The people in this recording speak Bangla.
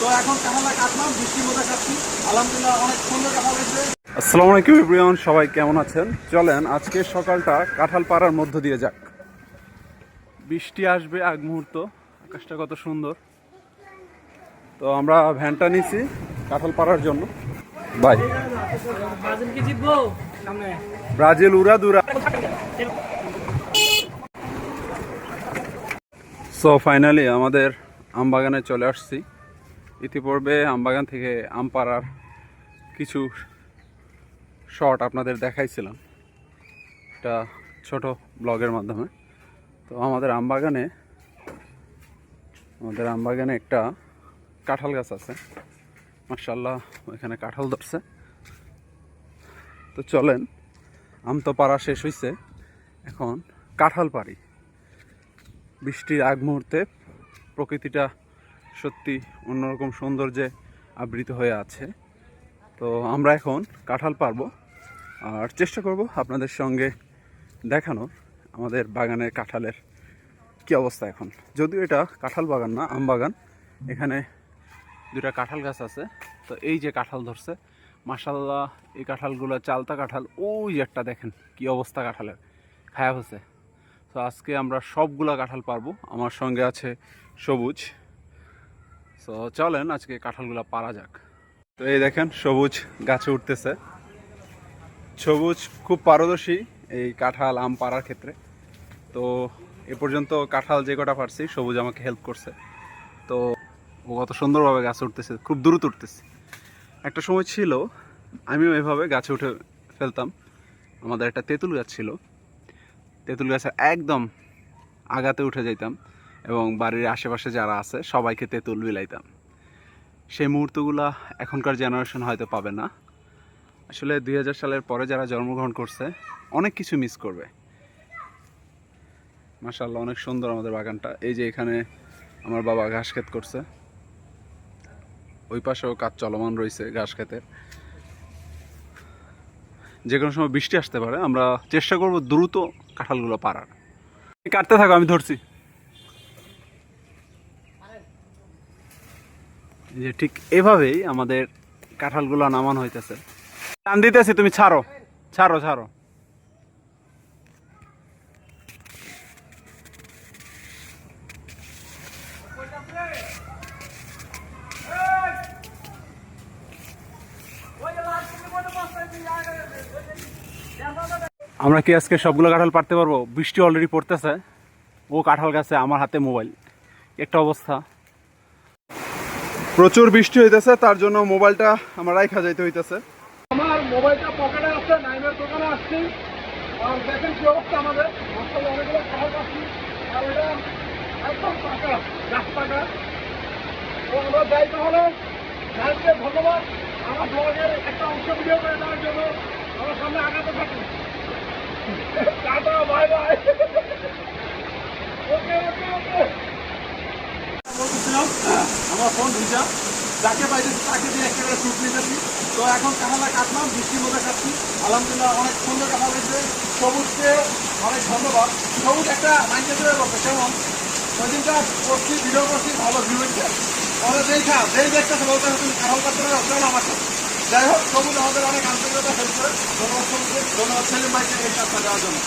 তো এখন কাঁঠালটা কাটলাম, বৃষ্টির মধ্যে কাটছি, আলহামদুলিল্লাহ অনেক সুন্দর কাঁঠাল হয়েছে। আসসালামু আলাইকুম এভরিওয়ান, সবাই কেমন আছেন? চলেন আজকে সকালটা কাঁঠাল পাড়ার মধ্য দিয়ে যাক। বৃষ্টি আসবে আগ মুহূর্ত, আকাশটা কত সুন্দর। তো আমরা ভ্যানটা নিছি কাঁঠাল পাড়ার জন্য। বাই। ব্রাজিল উড়া দুরা। সো ফাইনালি আমাদের আমবাগানে চলে আসছি। ইতিপূর্বে আমবাগান থেকে আম পাড়ার কিছু শর্ট আপনাদের দেখাইছিলাম একটা ছোট ব্লগের মাধ্যমে। তো আমাদের আমবাগানে একটা কাঁঠাল গাছ আছে, মাশাআল্লাহ ওইখানে কাঁঠাল ধরছে। তো চলেন, আম তো পাড়া শেষ হয়েছে, এখন কাঁঠাল পাড়ি। বৃষ্টির আগ মুহূর্তে প্রকৃতিটা সত্যি অন্যরকম সৌন্দর্যে আবৃত হয়ে আছে। তো আমরা এখন কাঁঠাল পারবো আর চেষ্টা করব আপনাদের সঙ্গে দেখানোর আমাদের বাগানের কাঁঠালের কি অবস্থা এখন। যদিও এটা কাঁঠাল বাগান না, আম বাগান। এখানে দুটা কাঁঠাল গাছ আছে। তো এই যে কাঁঠাল ধরছে, মাশাআল্লাহ এই কাঁঠালগুলো চালতা কাঁঠাল। ওই একটা দেখেন কি অবস্থা কাঁঠালের, খায়া হচ্ছে। তো আজকে আমরা সবগুলা কাঁঠাল পারবো। আমার সঙ্গে আছে সবুজ। তো চলেন আজকে কাঁঠালগুলা পারা যাক। তো এই দেখেন সবুজ গাছে উঠতেছে। সবুজ খুব পারদর্শী এই কাঁঠাল আম পাড়ার ক্ষেত্রে। তো এ পর্যন্ত কাঁঠাল যে কটা পারছি সবুজ আমাকে হেল্প করছে। তো ও কত সুন্দরভাবে গাছে উঠতেছে, খুব দ্রুত উঠতেছে। একটা সময় ছিল আমিও এভাবে গাছে উঠে ফেলতাম। আমাদের একটা তেঁতুল গাছ ছিল, তেঁতুল গাছের একদম আগাতে উঠে যাইতাম এবং বাড়ির আশেপাশে যারা আছে সবাইকে তেঁতুল বিলাইতাম। সেই মুহূর্তগুলো এখনকার জেনারেশন হয়তো পাবে না। আসলে 2000 সালের পরে যারা জন্মগ্রহণ করছে অনেক কিছু মিস করবে। মাশাআল্লাহ অনেক সুন্দর আমাদের বাগানটা। এই যে এখানে আমার বাবা ঘাস ক্ষেত করছে, ওই পাশেও কাজ চলমান রয়েছে ঘাস ক্ষেতের। যে কোনো সময় বৃষ্টি আসতে পারে, আমরা চেষ্টা করব দ্রুত কাঁঠালগুলো পাড়ার। কাটতে থাকো, আমি ধরছি। যে ঠিক এভাবেই আমাদের কাঁঠালগুলো নামানো হইতেছে। টান দিতেছি, তুমি ছাড়ো ছাড়ো ছাড়ো। আমরা কি আজকে সবগুলো কাঁঠাল পারতে পারবো? বৃষ্টি অলরেডি পড়তেছে, ও কাঁঠাল গাছে, আমার হাতে মোবাইল, একটা অবস্থা। প্রচুর বৃষ্টি হইতেছে, তার জন্য মোবাইলটা আমার রাইখা যাইতে হইতেছে। আমার মোবাইলটা পকেটে আছে, নাইমের দোকানে আসছি। আর দেখেন কি অবস্থা আমাদের, আসলে অনেকগুলো কাঁঠাল পাচ্ছি। আর এটা একদম পাকা, গাছ পাকা। তো আমরা যাই তাহলে, যাইতে ধন্যবাদ আমার ব্লগের একটা অংশ ভিডিও করে দেওয়ার জন্য। আমার সামনে আগাতে থাকি। Tata, bye bye. Okay okay okay. বলতেছিলাম আমার ফোন ভিজা, যাকে পাইতেছি তাকে দিয়ে একেবারে শুট নিতেছি। তো এখন কাঁঠালটা কাটলাম, বৃষ্টির মধ্যে কাটছি, আলহামদুলিল্লাহ অনেক সুন্দর কাঁঠাল হয়েছে। সবুজকে অনেক ধন্যবাদ। সবুজ একটা মাইন্ডে তৈরি করছে, কেমন ওই দিনটা করছি, ভিডিও করছি, ভালো ভিউ হচ্ছে। ওরা যেই দেখতেছে বলতে তুমি কাঁঠাল কাটতে পারো, চলো আমার সাথে। যাই হোক, সবুজ আমাদের অনেক আন্তরিকতা হেল্প করে। ধন্যবাদ সবুজকে, ধন্যবাদ সেলিম ভাইকে এই কাজটা দেওয়ার জন্য।